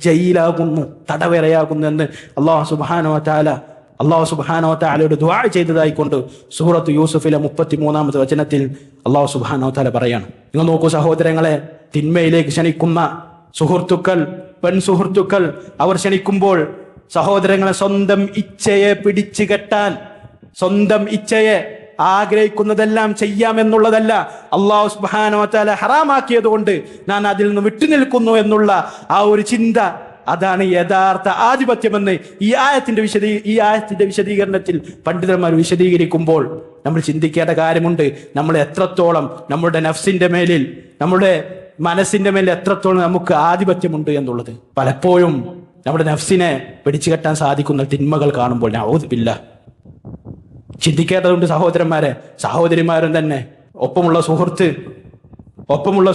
ജയിലാകുന്നു, തടവറയാകുന്നു എന്ന് അല്ലാഹു സുബ്ഹാനഹു വ തആലയോട് ദുആ ചെയ്തതായിക്കൊണ്ട് സൂറത്ത് യൂസുഫിലെ 33-ാമത്തെ വചനത്തിൽ അല്ലാഹു സുബ്ഹാനഹു വ തആല പറയാണ്. നിങ്ങൾ നോക്കൂ സഹോദരങ്ങളെ, തിന്മയിലേക്ക് ക്ഷണിക്കുന്ന സുഹൃത്തുക്കൾ, പെൺ സുഹൃത്തുക്കൾ, അവർ ക്ഷണിക്കുമ്പോൾ സഹോദരങ്ങളെ സ്വന്തം ഇച്ഛയെ പിടിച്ചു കെട്ടാൻ, സ്വന്തം ഇച്ഛയെ ആഗ്രഹിക്കുന്നതെല്ലാം ചെയ്യാമെന്നുള്ളതല്ല, അല്ലാഹു സുബ്ഹാനഹു വ തആല ഹറാമാക്കിയത് കൊണ്ട് ഞാൻ അതിൽ നിന്ന് വിട്ടുനിൽക്കുന്നു എന്നുള്ള ആ ഒരു ചിന്ത, അതാണ് യഥാർത്ഥ ആധിപത്യമെന്ന് ഈ ആയത്തിന്റെ വിശദീകരണത്തിൽ പണ്ഡിതന്മാർ വിശദീകരിക്കുമ്പോൾ നമ്മൾ ചിന്തിക്കേണ്ട കാര്യമുണ്ട്. നമ്മൾ എത്രത്തോളം നമ്മുടെ നഫ്സിന്റെ മേലിൽ, നമ്മുടെ മനസ്സിന്റെ മേലിൽ എത്രത്തോളം നമുക്ക് ആധിപത്യമുണ്ട് എന്നുള്ളത്. പലപ്പോഴും നമ്മുടെ നഫ്സിനെ പിടിച്ചു കെട്ടാൻ സാധിക്കുന്ന തിന്മകൾ കാണുമ്പോൾ നഊദു ബില്ലാഹ് ചിന്തിക്കേണ്ടതുണ്ട് സഹോദരന്മാരെ, സഹോദരിമാരും തന്നെ. ഒപ്പമുള്ള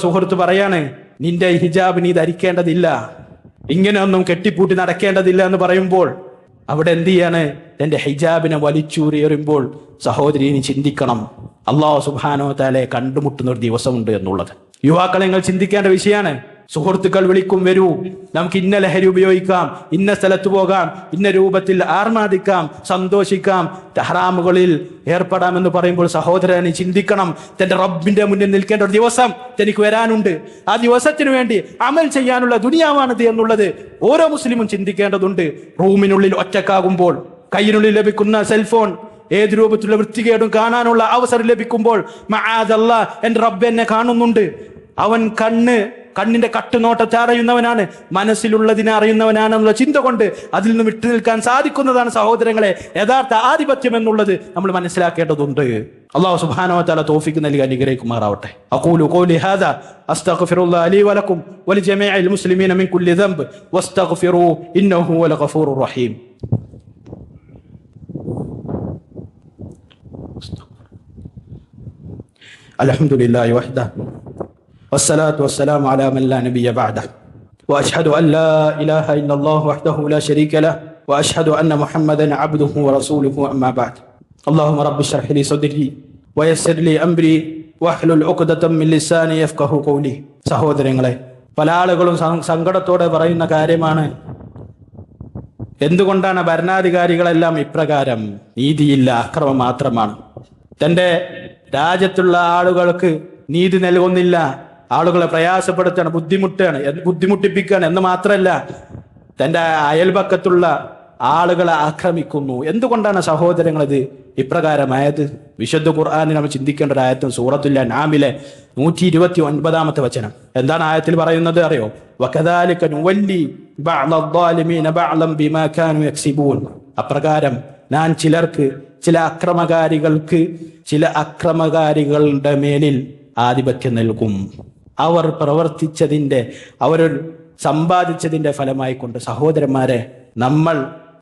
സുഹൃത്ത് പറയാണ്, നിന്റെ ഹിജാബ് നീ ധരിക്കേണ്ടതില്ല, ഇങ്ങനെയൊന്നും കെട്ടിപ്പൂട്ടി നടക്കേണ്ടതില്ല എന്ന് പറയുമ്പോൾ അവിടെ എന്ത് ചെയ്യാണ്? തന്റെ ഹിജാബിനെ വലിച്ചൂറിയെറിയുമ്പോൾ സഹോദരി നീ ചിന്തിക്കണം, അല്ലാഹു സുബ്ഹാനഹു വ തആലയെ കണ്ടുമുട്ടുന്ന ഒരു ദിവസമുണ്ട് എന്നുള്ളത്. യുവാക്കളെ നിങ്ങൾ ചിന്തിക്കേണ്ട വിഷയമാണ്. സുഹൃത്തുക്കൾ വിളിക്കും, വരൂ നമുക്ക് ഇന്ന ലഹരി ഉപയോഗിക്കാം, ഇന്ന സ്ഥലത്ത് പോകാം, ഇന്ന രൂപത്തിൽ ആർമാദിക്കാം, സന്തോഷിക്കാം, ഹറാമുകളിൽ ഏർപ്പെടാമെന്ന് പറയുമ്പോൾ സഹോദരനെ ചിന്തിക്കണം, തന്റെ റബ്ബിന്റെ മുന്നിൽ നിൽക്കേണ്ട ഒരു ദിവസം തനിക്ക് വരാനുണ്ട്. ആ ദിവസത്തിന് വേണ്ടി അമൽ ചെയ്യാനുള്ള ദുനിയാവാണിത് എന്നുള്ളത് ഓരോ മുസ്ലിമും ചിന്തിക്കേണ്ടതുണ്ട്. റൂമിനുള്ളിൽ ഒറ്റക്കാകുമ്പോൾ കയ്യിനുള്ളിൽ ലഭിക്കുന്ന സെൽഫോൺ ഏത് രൂപത്തിലുള്ള വൃത്തികേടും കാണാനുള്ള അവസരം ലഭിക്കുമ്പോൾ മഅദല്ലാ, എന്റെ റബ്ബ് എന്നെ കാണുന്നുണ്ട്, അവൻ കണ്ണിന്റെ കട്ടുനോട്ടത്തെ അറിയുന്നവനാണ്, മനസ്സിലുള്ളതിനെ അറിയുന്നവനാണെന്നുള്ള ചിന്ത കൊണ്ട് അതിൽ നിന്ന് വിട്ടു നിൽക്കാൻ സാധിക്കുന്നതാണ് സഹോദരങ്ങളെ യഥാർത്ഥ ആധിപത്യം എന്നുള്ളത് നമ്മൾ മനസ്സിലാക്കേണ്ടതുണ്ട്. അല്ലാഹു സുബ്ഹാനഹു വ തആല തൗഫീഖ് നൽകി അനുഗ്രഹിക്കുമാറാവട്ടെ. അഖൂലു ഖൗലി ഹാദാ അസ്തഗ്ഫിറുല്ലാഹ ലീ വലക്കും വലിജമീഇൽ മുസ്ലിമീന മിൻ കുല്ലി ദംബ് വസ്തഗ്ഫിറൂ ഇന്നഹു ഹുവൽ ഗഫൂറുർ റഹീം. അൽഹംദുലില്ലാഹി വഹ്ദഹു والصلاة والسلام على من لا نبي بعده وأشهد أن لا إله إلا الله وحده لا شريك له وأشهد أن محمدا عبده ورسوله أما بعد اللهم رب اشرح لي صدري ويسر لي أمري واحلل عقدة من لساني يفقهوا قولي. സഹോദരങ്ങളെ, പല ആളുകളും സങ്കടത്തോടെ പറയുന്ന കാര്യമാണ്, എന്തുകൊണ്ടാണ് ഭരണാധികാരികളെല്ലാം ഇപ്രകാരം? നീതിയില്ല, അക്രമം മാത്രമാണ്. തൻ്റെ രാജ്യത്തുള്ള ആളുകൾക്ക് നീതി നൽകുന്നില്ല, ആളുകളെ പ്രയാസപ്പെടുത്താണ്, ബുദ്ധിമുട്ടിപ്പിക്കുകയാണ് എന്ന് മാത്രമല്ല തൻ്റെ അയൽപക്കത്തുള്ള ആളുകളെ ആക്രമിക്കുന്നു. എന്തുകൊണ്ടാണ് സഹോദരങ്ങളത് ഇപ്രകാരമായത്? വിശുദ്ധ ഖുർആനിൽ നമ്മൾ ചിന്തിക്കേണ്ട ഒരു ആയത്തും സൂറത്തുൽ അൻആമിലെ 129-ാമത്തെ വചനം. എന്താണ് ആയത്തിൽ പറയുന്നത് അറിയോ? വകദാലിക നുവല്ലി ബഅദ-ദ്ദാലിമീന ബഅദൻ ബിമാ കാനൂ യക്സിബൂൻ. അപ്രകാരം ഞാൻ ചില അക്രമകാരികളുടെ മേലിൽ ആധിപത്യം നൽകും, അവർ പ്രവർത്തിച്ചതിൻ്റെ, അവർ സമ്പാദിച്ചതിൻ്റെ ഫലമായി കൊണ്ട്. സഹോദരന്മാരെ, നമ്മൾ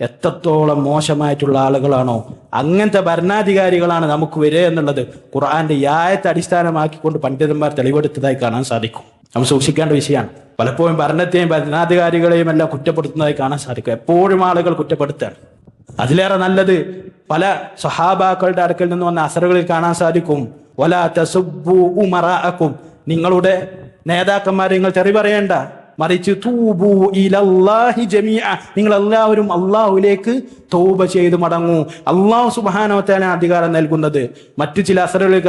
എത്രത്തോളം മോശമായിട്ടുള്ള ആളുകളാണോ അങ്ങനത്തെ ഭരണാധികാരികളാണ് നമുക്ക് വരിക എന്നുള്ളത് ഖുർആന്റെ ഈ ആയത്തെ അടിസ്ഥാനമാക്കിക്കൊണ്ട് പണ്ഡിതന്മാർ തെളിവെടുത്തതായി കാണാൻ സാധിക്കും. നമ്മൾ സൂക്ഷിക്കേണ്ട വിഷയമാണ്. പലപ്പോഴും ഭരണത്തെയും ഭരണാധികാരികളെയും എല്ലാം കുറ്റപ്പെടുത്തുന്നതായി കാണാൻ സാധിക്കും. എപ്പോഴും ആളുകൾ കുറ്റപ്പെടുത്തുകയാണ്. അതിലേറെ നല്ലത് പല സ്വഹാബാക്കളുടെ അടുക്കൽ നിന്ന് വന്ന അസറുകളിൽ കാണാൻ സാധിക്കും, വലാ തസുബ്ബു ഉമറാഅക്കും, നിങ്ങളുടെ നേതാക്കന്മാരെ നിങ്ങൾ തെറി പറയേണ്ട, മറിച്ച് തൂബു ഇലല്ലാഹി ജമീഅ, നിങ്ങൾ എല്ലാവരും അള്ളാഹുവിലേക്ക് തൗബ ചെയ്ത് മടങ്ങൂ. അള്ളാഹു സുബ്ഹാനഹു വ തആല അധികാരം നൽകുന്നത് മറ്റു ചില അസറുകളിൽ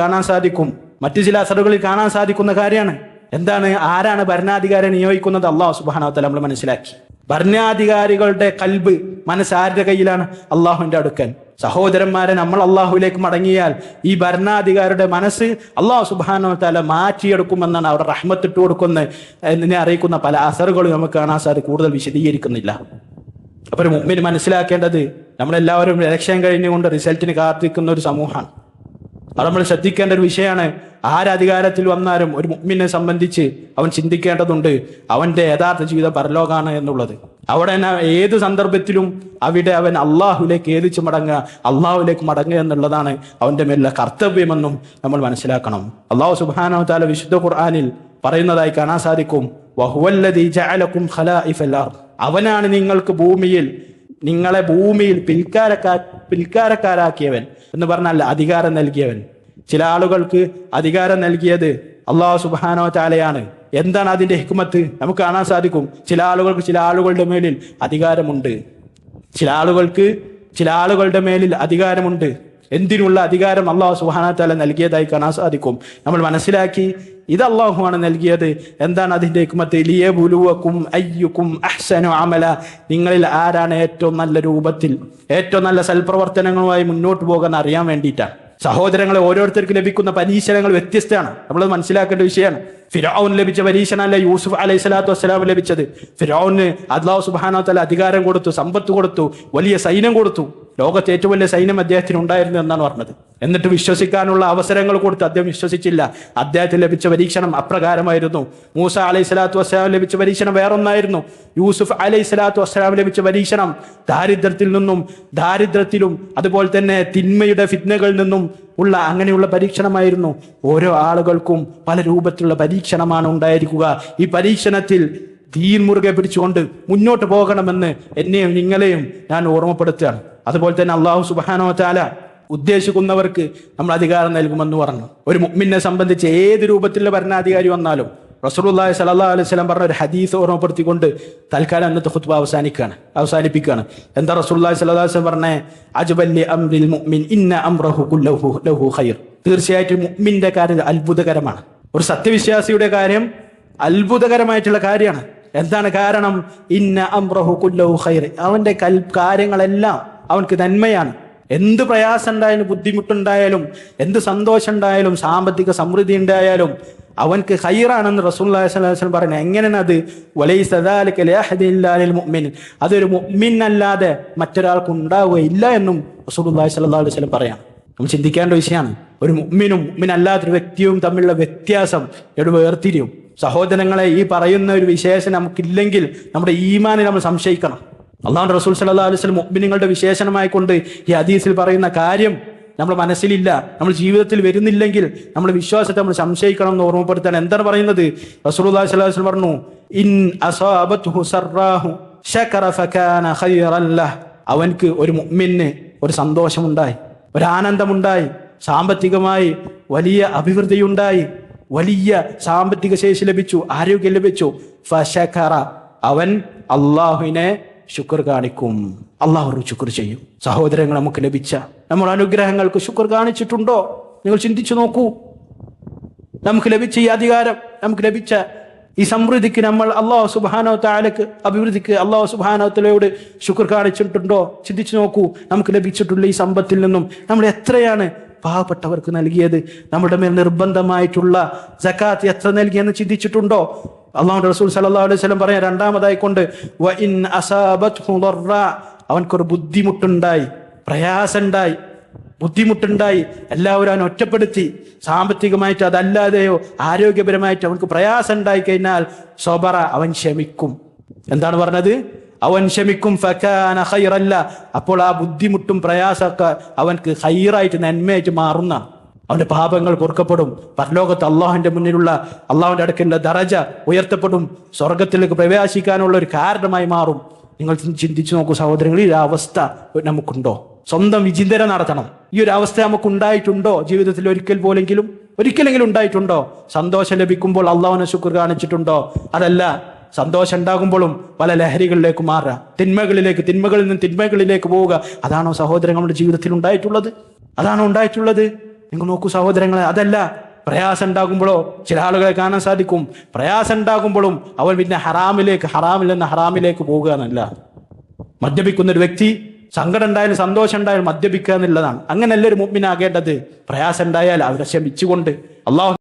കാണാൻ സാധിക്കുന്ന കാര്യമാണ്. എന്താണ്? ആരാണ് ഭരണാധികാരിയെ നിയോഗിക്കുന്നത്? അള്ളാഹു സുബ്ഹാനഹു വ തആല നമ്മൾ മനസ്സിലാക്കി. ഭരണാധികാരികളുടെ കൽബ്, മനസ്സ് ആരുടെ കയ്യിലാണ്? അള്ളാഹുവിന്റെ അടുക്കൽ. സഹോദരന്മാരെ, നമ്മൾ അള്ളാഹുവിലേക്ക് മടങ്ങിയാൽ ഈ ഭരണാധികാരിയുടെ മനസ്സ് അള്ളാഹു സുബ്ഹാനഹു വ തആല മാറ്റിയെടുക്കുമെന്നാണ് അവിടെ റഹ്മത്തിട്ട് കൊടുക്കുന്നത് എന്നെ അറിയിക്കുന്ന പല അസറുകളും നമുക്ക് കാണാൻ സാധിക്കും. കൂടുതൽ വിശദീകരിക്കുന്നില്ല. അപ്പൊ ഒരു മുഅ്മിൻ മനസ്സിലാക്കേണ്ടത്, നമ്മളെല്ലാവരും ഇലക്ഷൻ കഴിഞ്ഞുകൊണ്ട് റിസൾട്ടിന് കാത്തിരിക്കുന്ന ഒരു സമൂഹമാണ്. അത് നമ്മൾ ശ്രദ്ധിക്കേണ്ട ഒരു വിഷയമാണ്. ആരധികാരത്തിൽ വന്നാലും ഒരു മുഅ്മിനെ സംബന്ധിച്ച് അവൻ ചിന്തിക്കേണ്ടതുണ്ട്, അവന്റെ യഥാർത്ഥ ജീവിതം പരലോകാണ് എന്നുള്ളത്. അവിടെ ഏത് സന്ദർഭത്തിലും അവിടെ അവൻ അള്ളാഹുലേക്ക് മടങ്ങുക എന്നുള്ളതാണ് അവന്റെ മേലുള്ള കർത്തവ്യമെന്നും നമ്മൾ മനസ്സിലാക്കണം. അള്ളാഹു സുബ്ഹാനഹു വ തആല വിശുദ്ധ ഖുർആനിൽ പറയുന്നതായി കാണാൻ സാധിക്കും, വഹുവല്ലദീ ജഅലകും ഖലായിഫൽ അർദ്, അവനാണ് നിങ്ങളെ ഭൂമിയിൽ പിൽക്കാരക്കാരാക്കിയവൻ എന്ന് പറഞ്ഞാൽ അധികാരം നൽകിയവൻ. ചില ആളുകൾക്ക് അധികാരം നൽകിയത് അല്ലാഹു സുബ്ഹാനഹു വ തആലയാണ്. എന്താണ് അതിന്റെ ഹിക്മത്ത്? നമുക്ക് കാണാൻ സാധിക്കും. ചില ആളുകളുടെ മേലിൽ അധികാരമുണ്ട്. ചില ആളുകളുടെ മേലിൽ അധികാരമുണ്ട്. എന്തിനുള്ള അധികാരം? അല്ലാഹു സുബ്ഹാനഹു വ തആല നൽകിയതായി കാണാൻ സാധിക്കും. നമ്മൾ മനസ്സിലാക്കി ഇത് അല്ലാഹുവാണ് നൽകിയത്. എന്താണ് അതിന്റെ ഹിക്മത്ത്? ലിയബ്ലുവക്കും അയ്യുക്കും അഹ്സനു അമല, നിങ്ങളിൽ ആരാണ് ഏറ്റവും നല്ല രൂപത്തിൽ, ഏറ്റവും നല്ല സൽപ്രവർത്തനങ്ങളുമായി മുന്നോട്ട് പോകാൻ അറിയാൻ വേണ്ടിയിട്ടാണ്. സഹോദരങ്ങളെ, ഓരോരുത്തർക്കും ലഭിക്കുന്ന പരീക്ഷണങ്ങൾ വ്യത്യസ്തമാണ്. നമ്മൾ മനസ്സിലാക്കേണ്ട വിഷയമാണ്. ഫിർഔൻ ലഭിച്ച പരീക്ഷണമല്ല യൂസുഫ് അലൈഹി സ്വലാത്തു വസ്സലാം ലഭിച്ചത്. ഫിർഔന് അല്ലാഹു സുബ്ഹാനഹു വ തആല അധികാരം കൊടുത്തു, സമ്പത്ത് കൊടുത്തു, വലിയ സൈന്യം കൊടുത്തു. ലോകത്തെ ഏറ്റവും വലിയ സൈന്യം അദ്ദേഹത്തിന് ഉണ്ടായിരുന്നു എന്നാണ് പറഞ്ഞത്. എന്നിട്ട് വിശ്വസിക്കാനുള്ള അവസരങ്ങൾ കൊടുത്ത് അദ്ദേഹം വിശ്വസിച്ചില്ല. അദ്ദേഹത്തിന് ലഭിച്ച പരീക്ഷണം അപ്രകാരമായിരുന്നു. മൂസ അലൈഹി സ്വലാത്തു വസ്സലാം ലഭിച്ച പരീക്ഷണം വേറൊന്നായിരുന്നു. യൂസുഫ് അലൈഹി സ്വലാത്തു വസ്സലാം ലഭിച്ച പരീക്ഷണം ദാരിദ്ര്യത്തിലും അതുപോലെ തന്നെ തിന്മയുടെ ഫിത്നകളിൽ നിന്നും ഉള്ള അങ്ങനെയുള്ള പരീക്ഷണമായിരുന്നു. ഓരോ ആളുകൾക്കും പല രൂപത്തിലുള്ള പരീക്ഷണമാണ് ഉണ്ടായിരിക്കുക. ഈ പരീക്ഷണത്തിൽ ദീൻ മുറുകെ പിടിച്ചുകൊണ്ട് മുന്നോട്ട് പോകണമെന്ന് എന്നെയും നിങ്ങളെയും ഞാൻ ഓർമ്മപ്പെടുത്തുകയാണ്. അതുപോലെ തന്നെ അല്ലാഹു സുബ്ഹാനഹു വ തആല ഉദ്ദേശിക്കുന്നവർക്ക് നമ്മൾ അധികാരം നൽകുമെന്ന് പറഞ്ഞു. ഒരു മുഅ്മിനെ സംബന്ധിച്ച് ഏത് രൂപത്തിലുള്ള ഭരണാധികാരി വന്നാലും റസൂലുള്ളാഹി സ്വല്ലല്ലാഹു അലൈഹി വസല്ലം പറഞ്ഞ ഒരു ഹദീസ് ഓർമ്മപ്പെടുത്തിക്കൊണ്ട് തൽക്കാലം അന്നത്തെ ഖുത്ബ അവസാനിപ്പിക്കുകയാണ്. എന്താ റസൂലുള്ളാഹി സ്വല്ലല്ലാഹു അലൈഹി വസല്ലം പറഞ്ഞേ? അജ്ബല്ലി അംറിൽ മുഅ്മിൻ ഇന്ന അംറഹു കുല്ലഹു ലഹു ഖൈർ. തീർച്ചയായിട്ടും മുഅ്മിന്റെ കാര്യം അത്ഭുതകരമാണ്. ഒരു സത്യവിശ്വാസിയുടെ കാര്യം അത്ഭുതകരമായിട്ടുള്ള കാര്യമാണ്. എന്താണ് കാരണം? ഇന്ന അംറഹു കുല്ലഹു ഖൈർ, അവന്റെ കാര്യങ്ങളെല്ലാം അവൻക്ക് നന്മയാണ്. എന്ത് പ്രയാസം ഉണ്ടായാലും, ബുദ്ധിമുട്ടുണ്ടായാലും, എന്ത് സന്തോഷം ഉണ്ടായാലും, സാമ്പത്തിക സമൃദ്ധി ഉണ്ടായാലും അവൻക്ക് ഖൈറാണെന്ന് റസൂലുള്ളാഹി സ്വല്ലല്ലാഹു അലൈഹി വസല്ലം പറയുന്നത്. എങ്ങനെയാണ് അത്? വലൈസ ദാലിക ലിഅഹദിൻ ഇല്ലാ ലിൽ മുഅ്മിൻ, അതൊരു മുഅ്മിൻ അല്ലാതെ മറ്റൊരാൾക്ക് ഉണ്ടാവുകയില്ല എന്നും റസൂലുള്ളാഹി സ്വല്ലല്ലാഹു അലൈഹി വസല്ലം പറയാം. നമ്മൾ ചിന്തിക്കേണ്ട വിഷയമാണ്. ഒരു മുഅ്മിൻ അല്ലാത്തൊരു വ്യക്തിയും തമ്മിലുള്ള വ്യത്യാസം വേർതിരിയും. സഹോദരങ്ങളെ, ഈ പറയുന്ന ഒരു വിശേഷണം നമുക്കില്ലെങ്കിൽ നമ്മുടെ ഈമാനെ നമ്മൾ സംശയിക്കണം. അല്ലാഹുവിന്റെ റസൂൽ സ്വല്ലല്ലാഹു അലൈഹി വസല്ലം മുഅ്മിനീങ്ങളുടെ വിശേഷണമായി കൊണ്ട് ഈ ഹദീസിൽ പറയുന്ന കാര്യം നമ്മുടെ മനസ്സിലില്ല, നമ്മൾ ജീവിതത്തിൽ വരുന്നില്ലെങ്കിൽ നമ്മുടെ വിശ്വാസത്തെ നമ്മൾ സംശയിക്കണം എന്ന് ഓർമ്മപ്പെടുത്താൻ എന്താണ് പറയുന്നത്? റസൂലുള്ളാഹി സ്വല്ലല്ലാഹു അലൈഹി വസല്ലം പറഞ്ഞു, ഇൻ അസാബത്ഹു സറാഹു ശകറ ഫകാന ഖൈറൻ ലഹ്, അവൻക്ക് ഒരു മുഅ്മിന് ഒരു സന്തോഷമുണ്ടായി, ഒരു ആനന്ദമുണ്ടായി, സാമ്പത്തികമായി വലിയ അഭിവൃദ്ധിയുണ്ടായി, വലിയ സാമ്പത്തിക ശേഷി ലഭിച്ചു, ആരോഗ്യം ലഭിച്ചു. ഫശകറ, അവൻ അള്ളാഹുവിനെ ശുക്ർ കാണിക്കും, അള്ളാഹു ശുക്ർ ചെയ്യും. സഹോദരങ്ങൾ, നമുക്ക് ലഭിച്ച നമ്മുടെ അനുഗ്രഹങ്ങൾക്ക് ശുക്ർ കാണിച്ചിട്ടുണ്ടോ? നിങ്ങൾ ചിന്തിച്ചു നോക്കൂ. നമുക്ക് ലഭിച്ച ഈ അധികാരം, നമുക്ക് ലഭിച്ച ഈ സമൃദ്ധിക്ക് നമ്മൾ അല്ലാഹു സുബ്ഹാനഹു വ തആലക്ക്, അഭിവൃദ്ധിക്ക് അല്ലാഹു സുബ്ഹാനഹു വ തആലയോട് ശുക്ർ കാണിച്ചിട്ടുണ്ടോ? ചിന്തിച്ചു നോക്കൂ. നമുക്ക് ലഭിച്ചിട്ടുള്ള ഈ സമ്പത്തിൽ നിന്നും നമ്മൾ എത്രയാണ് പാവപ്പെട്ടവർക്ക് നൽകിയത്? നമ്മുടെ മേൽ നിർബന്ധമായിട്ടുള്ള സകാത്ത് എത്ര നൽകിയെന്ന് ചിന്തിച്ചിട്ടുണ്ടോ? അല്ലാഹുവിന്റെ റസൂൽ സല്ലല്ലാഹു അലൈഹി വസല്ലം പറയാൻ രണ്ടാമതായി കൊണ്ട്, വ ഇൻ അസാബത്ഹു ദർറ, അവൻക്കൊരു ബുദ്ധിമുട്ടുണ്ടായി, പ്രയാസമുണ്ടായി, ബുദ്ധിമുട്ടുണ്ടായി, എല്ലാവരും അവൻ ഒറ്റപ്പെടുത്തി, സാമ്പത്തികമായിട്ട് അതല്ലാതെയോ ആരോഗ്യപരമായിട്ട് അവൻക്ക് പ്രയാസം ഉണ്ടായി കഴിഞ്ഞാൽ സബറ, അവൻ ക്ഷമിക്കും. എന്താണ് പറഞ്ഞത്? അവൻ ക്ഷമിക്കും. ഫകാന ഖൈറൻ ലഹ്, അപ്പോൾ ആ ബുദ്ധിമുട്ടും പ്രയാസമൊക്കെ അവൻക്ക് ഖൈറായിട്ട്, നന്മയായിട്ട് മാറുന്ന, അവന്റെ പാപങ്ങൾ പൊറുക്കപ്പെടും. പരലോകത്ത് അള്ളാഹുവിന്റെ മുന്നിലുള്ള, അള്ളാഹുവിന്റെ അടുക്കലുള്ള ദറജ ഉയർത്തപ്പെടും, സ്വർഗത്തിലേക്ക് പ്രവേശിക്കാനുള്ള ഒരു കാരണമായി മാറും. നിങ്ങൾ ചിന്തിച്ചു നോക്കൂ സഹോദരങ്ങൾ, ഈ അവസ്ഥ നമുക്കുണ്ടോ? സ്വന്തം വിചിന്തന നടത്തണം. ഈ ഒരു അവസ്ഥ നമുക്ക് ഉണ്ടായിട്ടുണ്ടോ ജീവിതത്തിൽ? ഒരിക്കലെങ്കിലും ഉണ്ടായിട്ടുണ്ടോ? സന്തോഷം ലഭിക്കുമ്പോൾ അള്ളാഹുവിനെ ശുക്ർ കാണിച്ചിട്ടുണ്ടോ? അതല്ല, സന്തോഷം ഉണ്ടാകുമ്പോഴും പല ലഹരികളിലേക്ക് മാറുക, തിന്മകളിൽ നിന്ന് തിന്മകളിലേക്ക് പോവുക. അതാണോ സഹോദരങ്ങളുടെ ജീവിതത്തിൽ ഉണ്ടായിട്ടുള്ളത്? നിങ്ങൾ നോക്കൂ സഹോദരങ്ങളെ. അതല്ല, പ്രയാസം ഉണ്ടാകുമ്പോഴോ ചില ആളുകളെ കാണാൻ സാധിക്കും, പ്രയാസം ഉണ്ടാകുമ്പോഴും അവൻ പിന്നെ ഹറാമിൽ നിന്ന് ഹറാമിലേക്ക് പോകുക എന്നല്ല. മദ്യപിക്കുന്ന ഒരു വ്യക്തി സങ്കടം ഉണ്ടായാലും സന്തോഷം ഉണ്ടായാലും മദ്യപിക്കുക എന്നുള്ളതാണ്. അങ്ങനെയല്ല ഒരു മുഅ്മിനാകേണ്ടത്. പ്രയാസം ഉണ്ടായാൽ അവരെ ക്ഷമിച്ചുകൊണ്ട് അള്ളാഹു